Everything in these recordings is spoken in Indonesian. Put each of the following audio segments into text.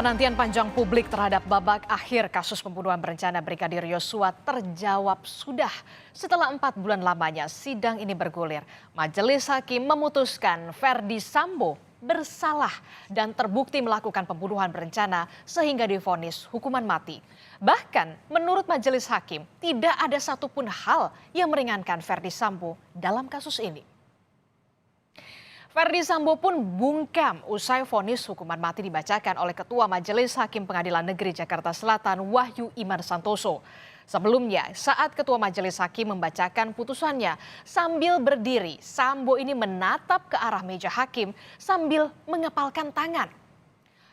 Penantian panjang publik terhadap babak akhir kasus pembunuhan berencana Brigadir Yosua terjawab sudah. Setelah 4 bulan lamanya sidang ini bergulir, Majelis Hakim memutuskan Ferdi Sambo bersalah dan terbukti melakukan pembunuhan berencana sehingga divonis hukuman mati. Bahkan menurut Majelis Hakim tidak ada satupun hal yang meringankan Ferdi Sambo dalam kasus ini. Ferdi Sambo pun bungkam usai vonis hukuman mati dibacakan oleh Ketua Majelis Hakim Pengadilan Negeri Jakarta Selatan Wahyu Iman Santoso. Sebelumnya, saat Ketua Majelis Hakim membacakan putusannya, sambil berdiri, Sambo ini menatap ke arah meja hakim sambil mengepalkan tangan.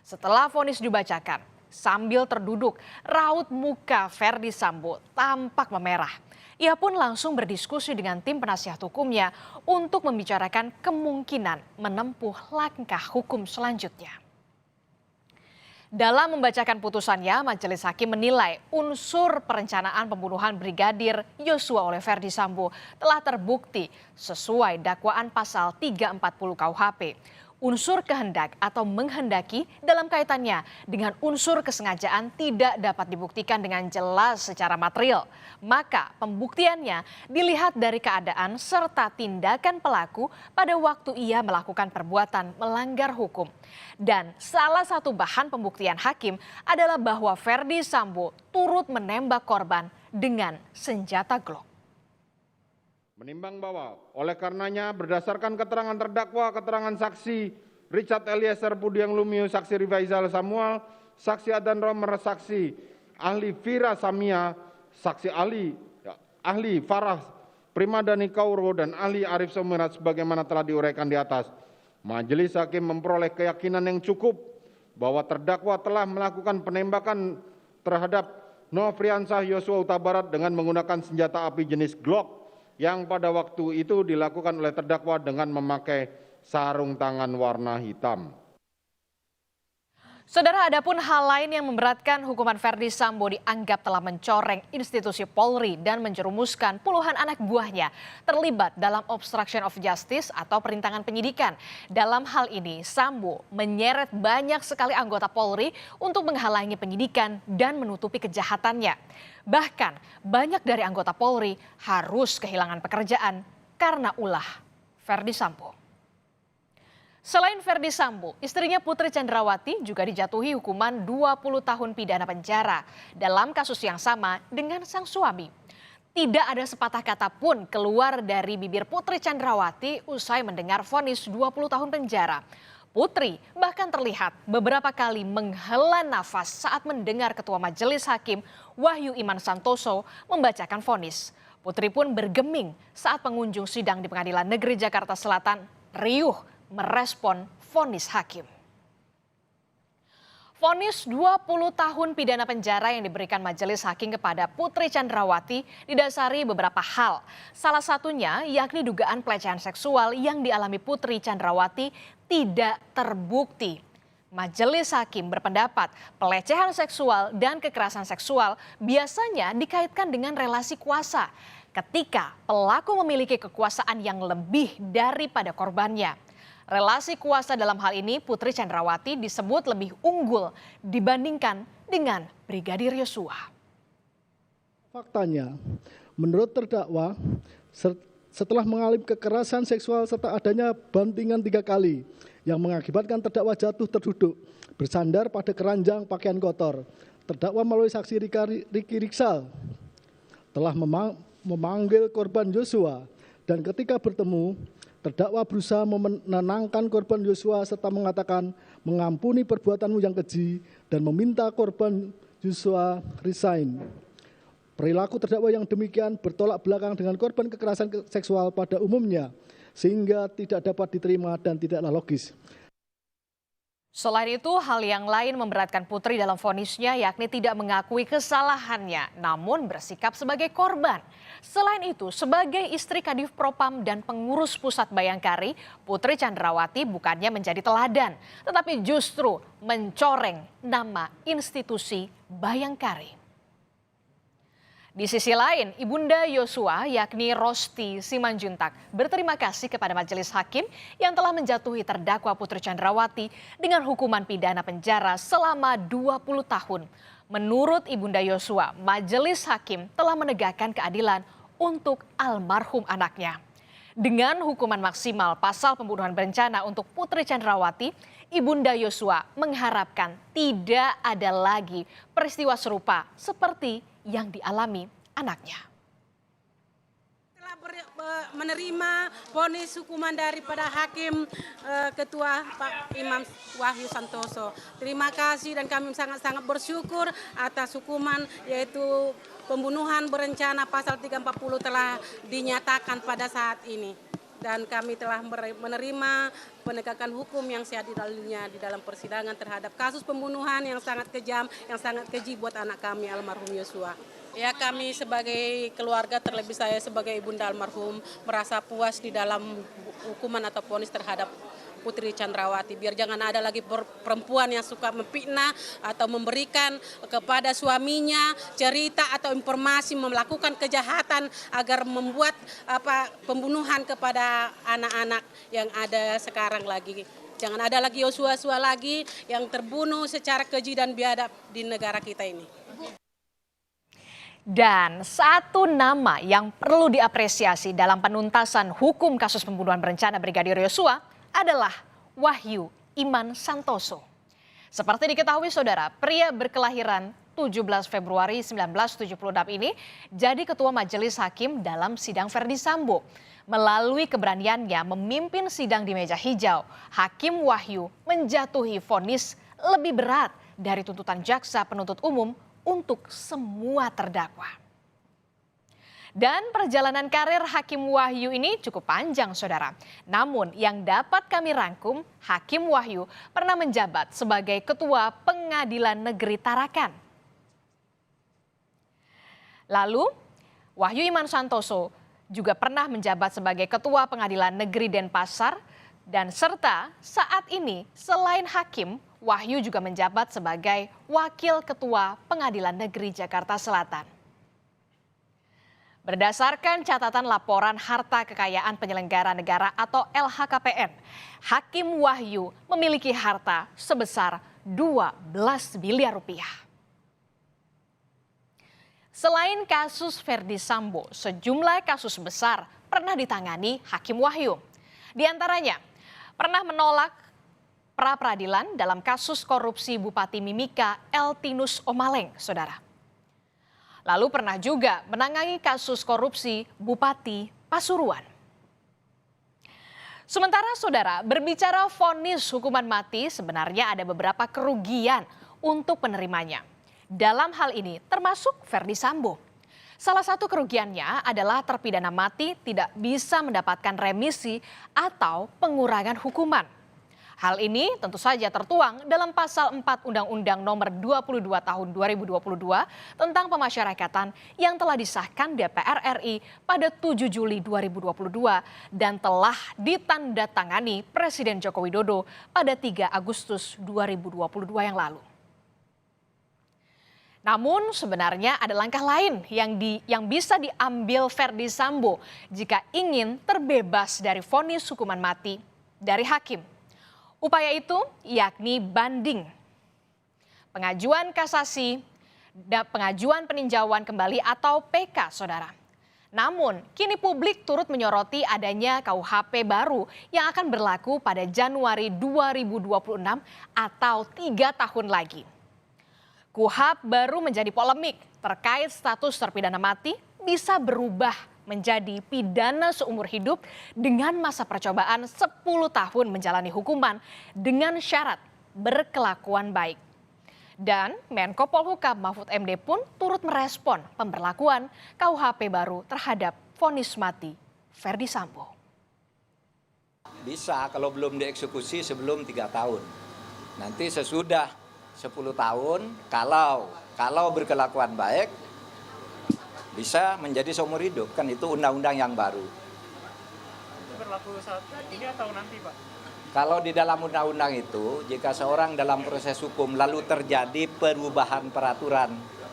Setelah vonis dibacakan, sambil terduduk, raut muka Ferdi Sambo tampak memerah. Ia pun langsung berdiskusi dengan tim penasihat hukumnya untuk membicarakan kemungkinan menempuh langkah hukum selanjutnya. Dalam membacakan putusannya, Majelis Hakim menilai unsur perencanaan pembunuhan Brigadir Yosua oleh Ferdi Sambo telah terbukti sesuai dakwaan pasal 340 KUHP. Unsur kehendak atau menghendaki dalam kaitannya dengan unsur kesengajaan tidak dapat dibuktikan dengan jelas secara material. Maka pembuktiannya dilihat dari keadaan serta tindakan pelaku pada waktu ia melakukan perbuatan melanggar hukum. Dan salah satu bahan pembuktian hakim adalah bahwa Ferdi Sambo turut menembak korban dengan senjata Glock. Menimbang bahwa oleh karenanya berdasarkan keterangan terdakwa, keterangan saksi Richard Eliezer Pudiang Lumiu, saksi Rifaizal Samuel, saksi Adan Romer, saksi ahli Vira Samia, saksi ahli Farah Primadani Kauro dan ahli Arif Somirat sebagaimana telah diuraikan di atas. Majelis Hakim memperoleh keyakinan yang cukup bahwa terdakwa telah melakukan penembakan terhadap Nofriansah Yosua Huta Barat dengan menggunakan senjata api jenis Glock yang pada waktu itu dilakukan oleh terdakwa dengan memakai sarung tangan warna hitam. Saudara, ada pun hal lain yang memberatkan hukuman Ferdi Sambo dianggap telah mencoreng institusi Polri dan menjerumuskan puluhan anak buahnya terlibat dalam obstruction of justice atau perintangan penyidikan. Dalam hal ini, Sambo menyeret banyak sekali anggota Polri untuk menghalangi penyidikan dan menutupi kejahatannya. Bahkan banyak dari anggota Polri harus kehilangan pekerjaan karena ulah Ferdi Sambo. Selain Ferdi Sambo, istrinya Putri Chandrawati juga dijatuhi hukuman 20 tahun pidana penjara dalam kasus yang sama dengan sang suami. Tidak ada sepatah kata pun keluar dari bibir Putri Chandrawati usai mendengar vonis 20 tahun penjara. Putri bahkan terlihat beberapa kali menghela nafas saat mendengar Ketua Majelis Hakim Wahyu Iman Santoso membacakan vonis. Putri pun bergeming saat pengunjung sidang di Pengadilan Negeri Jakarta Selatan riuh merespon vonis hakim. Vonis 20 tahun pidana penjara yang diberikan Majelis Hakim kepada Putri Chandrawati didasari beberapa hal. Salah satunya yakni dugaan pelecehan seksual yang dialami Putri Chandrawati tidak terbukti. Majelis Hakim berpendapat pelecehan seksual dan kekerasan seksual biasanya dikaitkan dengan relasi kuasa ketika pelaku memiliki kekuasaan yang lebih daripada korbannya. Relasi kuasa dalam hal ini Putri Chandrawati disebut lebih unggul dibandingkan dengan Brigadir Yosua. Faktanya, menurut terdakwa, setelah mengalami kekerasan seksual serta adanya bantingan 3 kali yang mengakibatkan terdakwa jatuh terduduk, bersandar pada keranjang pakaian kotor, terdakwa melalui saksi Riki Riksal telah memanggil korban Yosua dan ketika bertemu, terdakwa berusaha menenangkan korban Yosua serta mengatakan mengampuni perbuatanmu yang keji dan meminta korban Yosua resign. Perilaku terdakwa yang demikian bertolak belakang dengan korban kekerasan seksual pada umumnya sehingga tidak dapat diterima dan tidaklah logis. Selain itu, hal yang lain memberatkan Putri dalam vonisnya yakni tidak mengakui kesalahannya, namun bersikap sebagai korban. Selain itu, sebagai istri Kadif Propam dan pengurus Pusat Bayangkari, Putri Chandrawati bukannya menjadi teladan, tetapi justru mencoreng nama institusi Bayangkari. Di sisi lain, Ibunda Yosua yakni Rosti Simanjuntak berterima kasih kepada majelis hakim yang telah menjatuhi terdakwa Putri Chandrawati dengan hukuman pidana penjara selama 20 tahun. Menurut Ibunda Yosua, majelis hakim telah menegakkan keadilan untuk almarhum anaknya. Dengan hukuman maksimal pasal pembunuhan berencana untuk Putri Chandrawati, Ibunda Yosua mengharapkan tidak ada lagi peristiwa serupa seperti yang dialami anaknya. Telah menerima vonis hukuman daripada Hakim Ketua Pak Imam Wahyu Santoso. Terima kasih dan kami sangat-sangat bersyukur atas hukuman yaitu pembunuhan berencana pasal 340 telah dinyatakan pada saat ini. Dan kami telah menerima penegakan hukum yang seadil-adilnya di dalam persidangan terhadap kasus pembunuhan yang sangat kejam, yang sangat keji buat anak kami almarhum Yosua. Ya, kami sebagai keluarga, terlebih saya sebagai ibunda almarhum, merasa puas di dalam hukuman atau vonis terhadap Putri Chandrawati. Biar jangan ada lagi perempuan yang suka memfitnah atau memberikan kepada suaminya cerita atau informasi melakukan kejahatan agar membuat pembunuhan kepada anak-anak yang ada sekarang lagi. Jangan ada lagi Yosua lagi yang terbunuh secara keji dan biadab di negara kita ini. Dan satu nama yang perlu diapresiasi dalam penuntasan hukum kasus pembunuhan berencana Brigadir Yosua adalah Wahyu Iman Santoso. Seperti diketahui saudara, pria berkelahiran 17 Februari 1976 ini jadi ketua majelis hakim dalam sidang Ferdi Sambo. Melalui keberaniannya memimpin sidang di meja hijau, Hakim Wahyu menjatuhi vonis lebih berat dari tuntutan jaksa penuntut umum untuk semua terdakwa. Dan perjalanan karir Hakim Wahyu ini cukup panjang saudara. Namun yang dapat kami rangkum, Hakim Wahyu pernah menjabat sebagai Ketua Pengadilan Negeri Tarakan. Lalu Wahyu Iman Santoso juga pernah menjabat sebagai Ketua Pengadilan Negeri Denpasar. Dan serta saat ini selain hakim, Wahyu juga menjabat sebagai Wakil Ketua Pengadilan Negeri Jakarta Selatan. Berdasarkan catatan laporan harta kekayaan penyelenggara negara atau LHKPN, Hakim Wahyu memiliki harta sebesar 12 miliar rupiah. Selain kasus Ferdi Sambo, sejumlah kasus besar pernah ditangani Hakim Wahyu. Di antaranya, pernah menolak pra-peradilan dalam kasus korupsi Bupati Mimika Eltinus Omaleng, saudara. Lalu pernah juga menangani kasus korupsi Bupati Pasuruan. Sementara saudara, berbicara vonis hukuman mati sebenarnya ada beberapa kerugian untuk penerimanya. Dalam hal ini termasuk Ferdi Sambo. Salah satu kerugiannya adalah terpidana mati tidak bisa mendapatkan remisi atau pengurangan hukuman. Hal ini tentu saja tertuang dalam pasal 4 Undang-Undang Nomor 22 Tahun 2022 tentang pemasyarakatan yang telah disahkan DPR RI pada 7 Juli 2022 dan telah ditandatangani Presiden Joko Widodo pada 3 Agustus 2022 yang lalu. Namun sebenarnya ada langkah lain yang bisa diambil Ferdi Sambo jika ingin terbebas dari vonis hukuman mati dari hakim. Upaya itu yakni banding, pengajuan kasasi, dan pengajuan peninjauan kembali atau PK, saudara. Namun, kini publik turut menyoroti adanya KUHP baru yang akan berlaku pada Januari 2026 atau 3 tahun lagi. KUHP baru menjadi polemik terkait status terpidana mati bisa berubah menjadi pidana seumur hidup dengan masa percobaan 10 tahun menjalani hukuman dengan syarat berkelakuan baik. Dan Menko Polhukam Mahfud MD pun turut merespon pemberlakuan KUHP baru terhadap vonis mati Ferdi Sambo. Bisa kalau belum dieksekusi sebelum 3 tahun. Nanti sesudah 10 tahun kalau berkelakuan baik bisa menjadi seumur hidup, kan itu undang-undang yang baru. Itu berlaku saat ini atau nanti, Pak? Kalau di dalam undang-undang itu, jika seorang dalam proses hukum lalu terjadi perubahan peraturan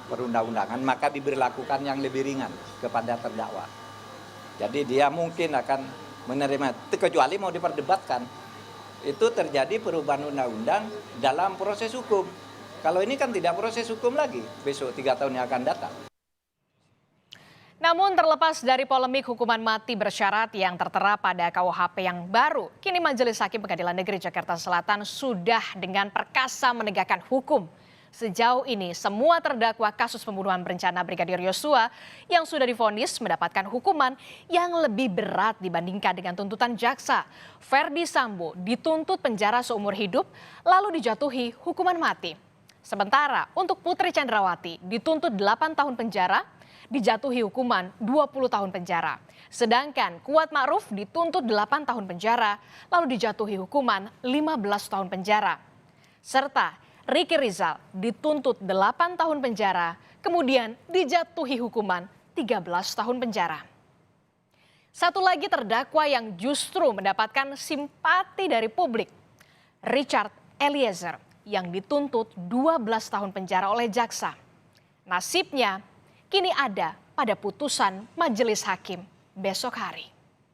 perundang-undangan, maka diberlakukan yang lebih ringan kepada terdakwa. Jadi dia mungkin akan menerima, kecuali mau diperdebatkan. Itu terjadi perubahan undang-undang dalam proses hukum. Kalau ini kan tidak proses hukum lagi, besok 3 tahun yang akan datang. Namun terlepas dari polemik hukuman mati bersyarat yang tertera pada KUHP yang baru, kini Majelis Hakim Pengadilan Negeri Jakarta Selatan sudah dengan perkasa menegakkan hukum. Sejauh ini semua terdakwa kasus pembunuhan berencana Brigadir Yosua yang sudah divonis mendapatkan hukuman yang lebih berat dibandingkan dengan tuntutan jaksa. Ferdi Sambo dituntut penjara seumur hidup lalu dijatuhi hukuman mati. Sementara untuk Putri Chandrawati dituntut 8 tahun penjara, dijatuhi hukuman 20 tahun penjara. Sedangkan Kuat Ma'ruf dituntut 8 tahun penjara, lalu dijatuhi hukuman 15 tahun penjara. Serta Ricky Rizal dituntut 8 tahun penjara, kemudian dijatuhi hukuman 13 tahun penjara. Satu lagi terdakwa yang justru mendapatkan simpati dari publik, Richard Eliezer, yang dituntut 12 tahun penjara oleh jaksa. Nasibnya kini ada pada putusan majelis hakim besok hari.